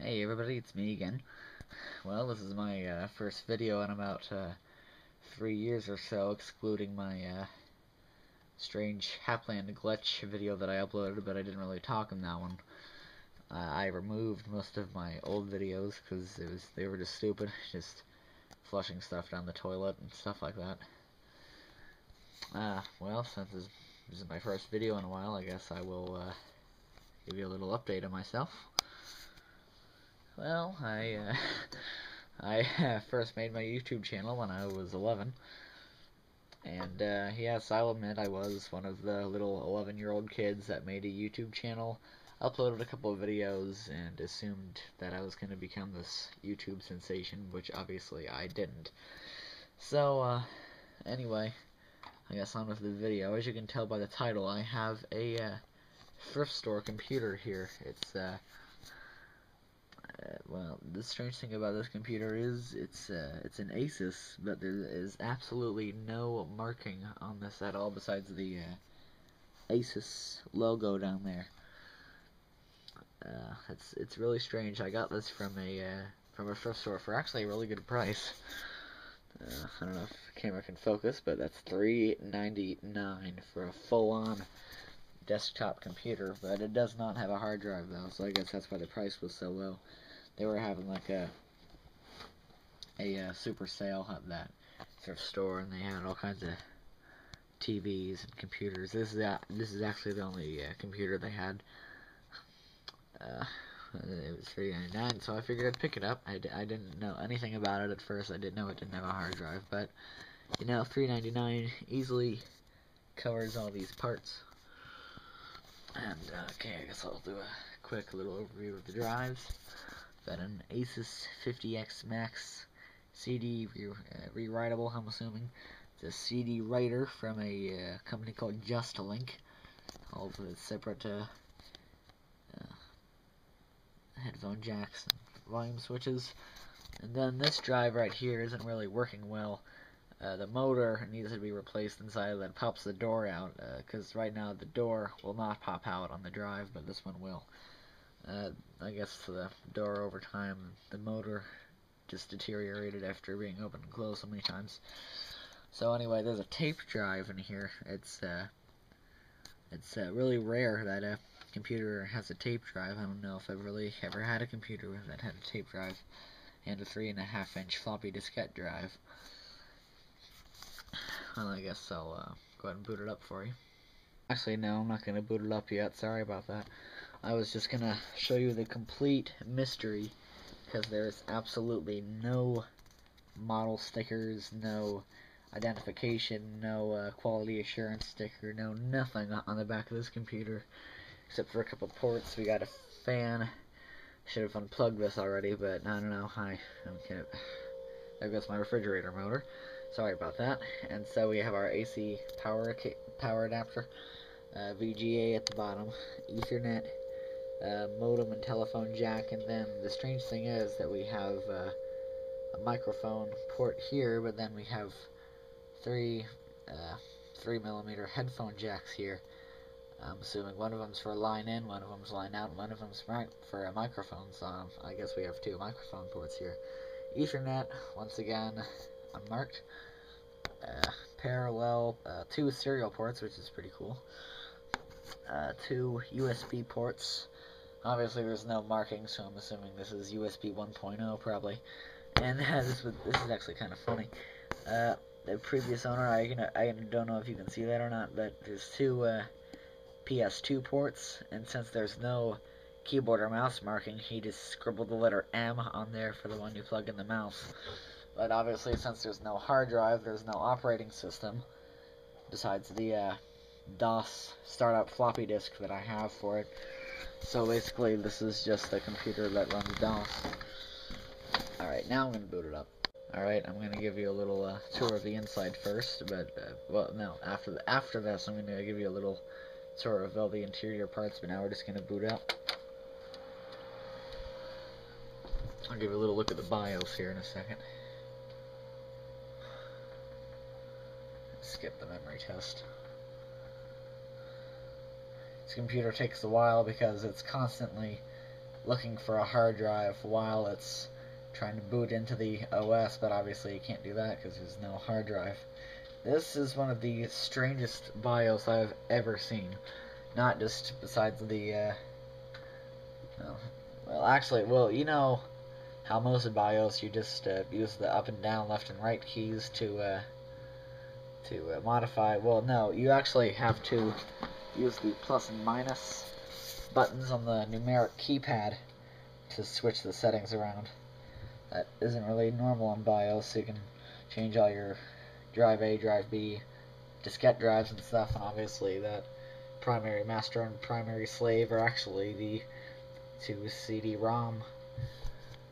Hey everybody, it's me again. Well, this is my first video in about 3 years or so, excluding my strange Hapland glitch video that I uploaded, but I didn't really talk in that one. I removed most of my old videos because they were just stupid, just flushing stuff down the toilet and stuff like that. Well, since this is my first video in a while, I guess I will give you a little update on myself. Well, I first made my YouTube channel when I was 11, and yes, I'll admit I was one of the little 11-year-old kids that made a YouTube channel, uploaded a couple of videos, and assumed that I was going to become this YouTube sensation, which obviously I didn't. So, anyway, I guess on with the video. As you can tell by the title, I have a thrift store computer here. It's well, the strange thing about this computer is it's an Asus, but there is absolutely no marking on this at all besides the Asus logo down there. It's really strange. I got this from a thrift store for actually a really good price. I don't know if the camera can focus, but that's $3.99 for a full-on desktop computer. But it does not have a hard drive though, so I guess that's why the price was so low. They were having like a super sale at that thrift store, and they had all kinds of TVs and computers. This is actually the only computer they had. It was $3.99, so I figured I'd pick it up. I didn't know anything about it at first. I didn't know it didn't have a hard drive, but you know, $3.99 easily covers all these parts. And okay, I guess I'll do a quick little overview of the drives. Got an Asus 50X Max CD rewritable, I'm assuming. It's a CD writer from a company called JustLink. All of the separate headphone jacks and volume switches. And then this drive right here isn't really working well. The motor needs to be replaced inside that pops the door out, because right now the door will not pop out on the drive, but this one will. I guess the door over time, the motor just deteriorated after being opened and closed so many times. So anyway, there's a tape drive in here. It's really rare that a computer has a tape drive. I don't know if I've really ever had a computer that had a tape drive and a 3.5-inch floppy diskette drive. Well, I guess I'll go ahead and boot it up for you. Actually, no, I'm not going to boot it up yet. Sorry about that. I was just going to show you the complete mystery, because there's absolutely no model stickers, no identification, no quality assurance sticker, no nothing on the back of this computer, except for a couple ports. We got a fan. Should have unplugged this already, but I don't know. There goes my refrigerator motor. Sorry about that. And so we have our AC power adapter, VGA at the bottom, Ethernet, modem and telephone jack, and then the strange thing is that we have a microphone port here, but then we have three 3mm headphone jacks here. I'm assuming one of them's for line in, one of them's line out, and one of them's for a microphone, so I guess we have two microphone ports here. Ethernet, once again, unmarked. Parallel, two serial ports, which is pretty cool. Two USB ports. Obviously there's no marking, so I'm assuming this is USB 1.0 probably. And this is actually kind of funny. The previous owner, I don't know if you can see that or not, but there's two PS2 ports, and since there's no keyboard or mouse marking, he just scribbled the letter M on there for the one you plug in the mouse. But obviously, since there's no hard drive, there's no operating system besides the DOS startup floppy disk that I have for it. So basically, this is just a computer that runs DOS. Alright, now I'm going to boot it up. Alright, I'm going to give you a little tour of the inside first, but, well, no, after this, I'm going to give you a little tour of all the interior parts, but now we're just going to boot up. I'll give you a little look at the BIOS here in a second. Skip the memory test. This computer takes a while because it's constantly looking for a hard drive while it's trying to boot into the OS, but obviously you can't do that because there's no hard drive. This is one of the strangest BIOS I've ever seen. Not just besides the, well, actually, you know how most of BIOS you just use the up and down, left and right keys to modify. Well, no, you actually have to use the plus and minus buttons on the numeric keypad to switch the settings around. That isn't really normal on BIOS, so you can change all your drive A, drive B, diskette drives and stuff, and obviously that primary master and primary slave are actually the two CD-ROM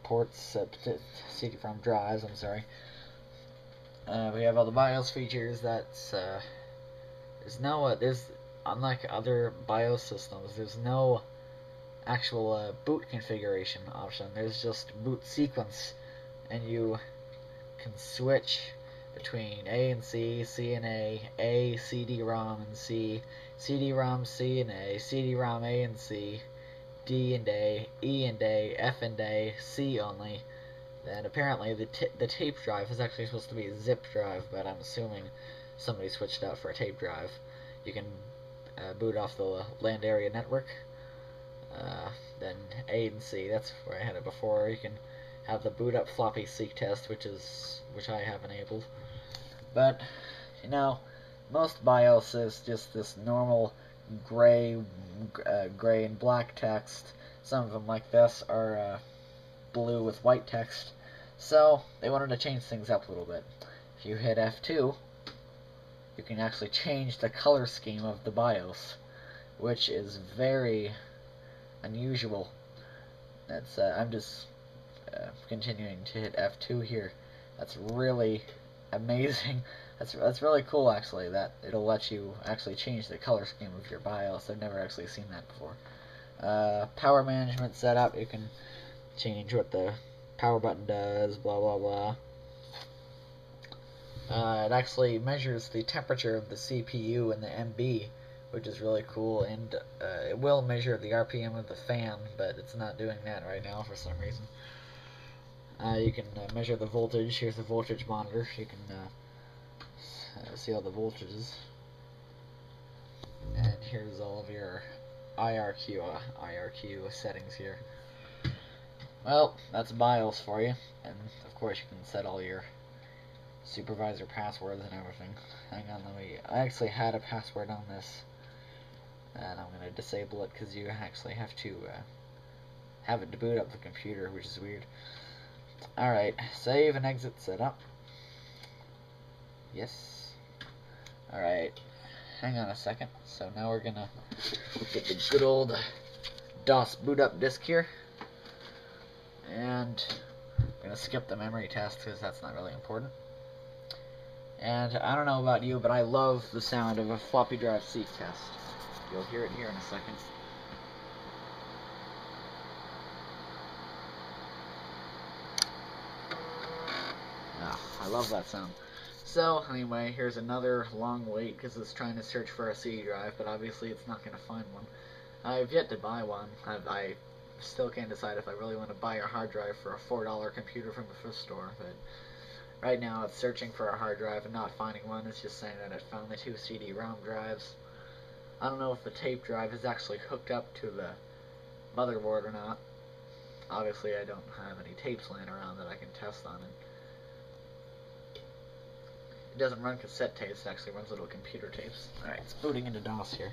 ports, CD-ROM drives, I'm sorry. We have all the BIOS features. There's unlike other BIOS systems, there's no actual boot configuration option. There's just boot sequence, and you can switch between A and C, C and A, CD-ROM and C, CD-ROM C and A, CD-ROM A and C, D and A, E and A, F and A, C only. And apparently the tape drive is actually supposed to be a zip drive, but I'm assuming somebody switched out for a tape drive. You can boot off the land area network. Then A and C, that's where I had it before. You can have the boot up floppy seek test, which I have enabled. But you know, most BIOS is just this normal gray and black text. Some of them, like this, are blue with white text. So they wanted to change things up a little bit. If you hit F2, you can actually change the color scheme of the BIOS, which is very unusual. That's I'm just continuing to hit F2 here. That's really amazing. That's really cool, actually, that it'll let you actually change the color scheme of your BIOS. I've never actually seen that before. Power management setup, you can change what the power button does, blah blah blah. It actually measures the temperature of the CPU and the MB, which is really cool, and it will measure the RPM of the fan, but it's not doing that right now for some reason. You can measure the voltage. Here's the voltage monitor. You can see all the voltages. And here's all of your IRQ settings here. Well, that's BIOS for you, and of course you can set all your supervisor passwords and everything. Hang on, I actually had a password on this, and I'm going to disable it because you actually have to have it to boot up the computer, which is weird. Alright, save and exit setup. Yes. Alright, hang on a second. So now we're going to get the good old DOS boot up disk here. And I'm going to skip the memory test because that's not really important. And I don't know about you, but I love the sound of a floppy drive seek test. You'll hear it here in a second. I love that sound. So, anyway, here's another long wait because it's trying to search for a CD drive, but obviously it's not going to find one. I've yet to buy one. I still can't decide if I really want to buy a hard drive for a $4 computer from the thrift store, but right now it's searching for a hard drive and not finding one. It's just saying that it found the two CD-ROM drives. I don't know if the tape drive is actually hooked up to the motherboard or not. Obviously I don't have any tapes laying around that I can test on it. It doesn't run cassette tapes, it actually runs little computer tapes. Alright, it's booting into DOS here.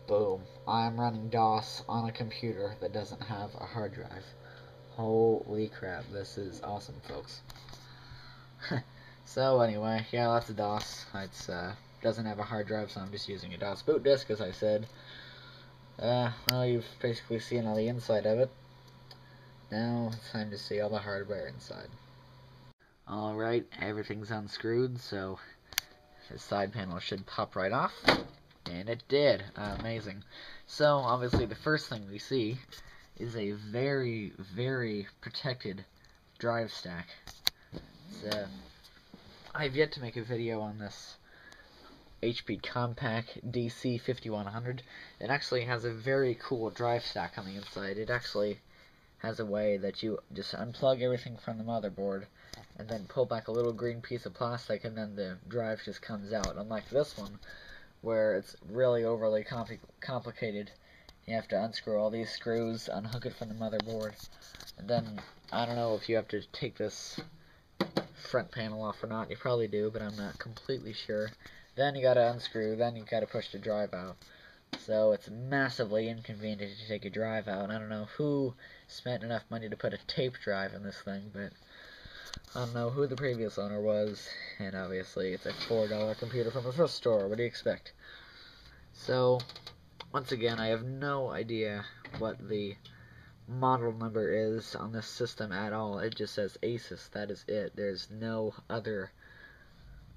Boom. I'm running DOS on a computer that doesn't have a hard drive. Holy crap, this is awesome, folks. So anyway, yeah, that's a DOS. It doesn't have a hard drive, so I'm just using a DOS boot disk, as I said. Well, you've basically seen all the inside of it. Now it's time to see all the hardware inside. Alright, everything's unscrewed, so the side panel should pop right off. And it did. Amazing. So, obviously, the first thing we see is a very, very protected drive stack. It's I've yet to make a video on this HP Compaq DC 5100. It actually has a very cool drive stack on the inside. It actually has a way that you just unplug everything from the motherboard and then pull back a little green piece of plastic, and then the drive just comes out. Unlike this one, where it's really overly complicated. You have to unscrew all these screws, unhook it from the motherboard, and then I don't know if you have to take this front panel off or not. You probably do, but I'm not completely sure. Then you gotta unscrew, then you gotta push the drive out. So it's massively inconvenient to take a drive out. I don't know who spent enough money to put a tape drive in this thing, but I don't know who the previous owner was, and obviously it's a $4 computer from a thrift store. What do you expect? So, once again, I have no idea what the model number is on this system at all. It just says Asus. That is it. There's no other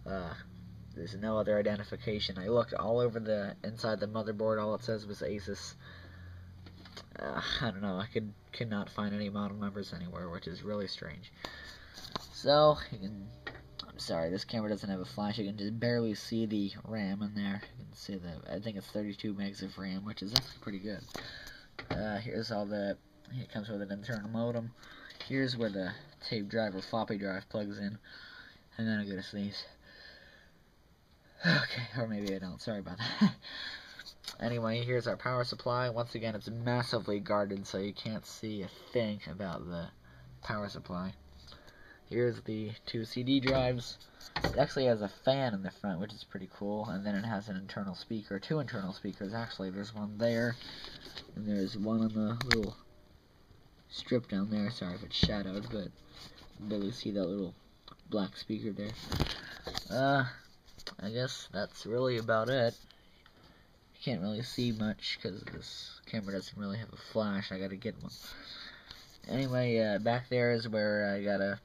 identification. I looked all over the inside the motherboard. All it says was Asus. I don't know. I could not find any model numbers anywhere, which is really strange. So, I'm sorry, this camera doesn't have a flash. You can just barely see the RAM in there. You can see I think it's 32 megs of RAM, which is actually pretty good. Here's all it comes with an internal modem. Here's where the tape drive or floppy drive plugs in. And then I go to sneeze. Okay, or maybe I don't. Sorry about that. Anyway, here's our power supply. Once again, it's massively guarded, so you can't see a thing about the power supply. Here's the two CD drives. It actually has a fan in the front, which is pretty cool, and then it has an internal speaker, two internal speakers actually. There's one there, and there's one on the little strip down there. Sorry if it's shadowed, but you can barely see that little black speaker there. I guess that's really about it. You can't really see much because this camera doesn't really have a flash. I gotta get one. Anyway, back there is where I gotta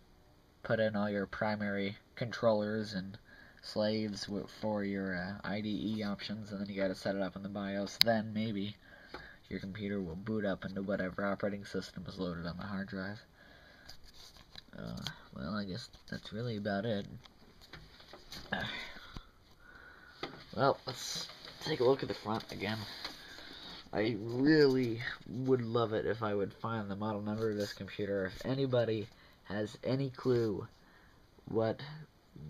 put in all your primary controllers and slaves for your IDE options, and then you gotta set it up in the BIOS. Then maybe your computer will boot up into whatever operating system is loaded on the hard drive. Well, I guess that's really about it. Well, let's take a look at the front again. I really would love it if I would find the model number of this computer. If anybody has any clue what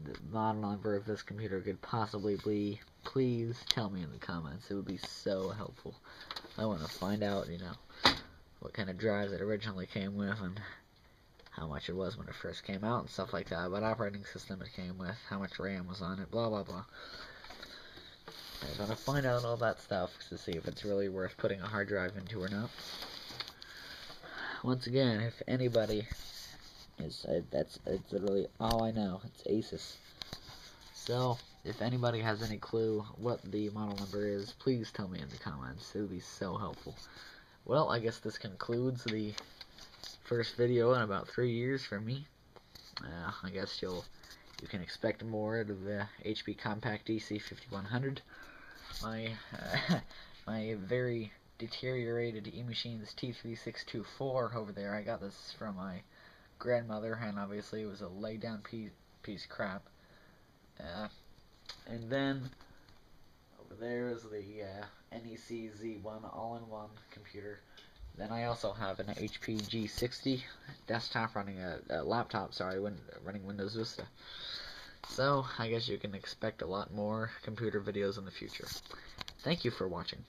the model number of this computer could possibly be, please tell me in the comments. It would be so helpful. I want to find out, what kind of drives it originally came with, and how much it was when it first came out, and stuff like that. What operating system it came with, how much RAM was on it, blah blah blah. I want to find out all that stuff to see if it's really worth putting a hard drive into or not. Once again, if anybody it's literally all I know. It's Asus. So, if anybody has any clue what the model number is, please tell me in the comments. It would be so helpful. Well, I guess this concludes the first video in about 3 years for me. I guess you can expect more out of the HP Compaq DC 5100. My very deteriorated eMachines T3624 over there. I got this from my grandmother, and obviously it was a lay-down piece of crap. And then over there is the NEC Z1 all-in-one computer. Then I also have an HP G60 desktop running a laptop, running Windows Vista. So, I guess you can expect a lot more computer videos in the future. Thank you for watching.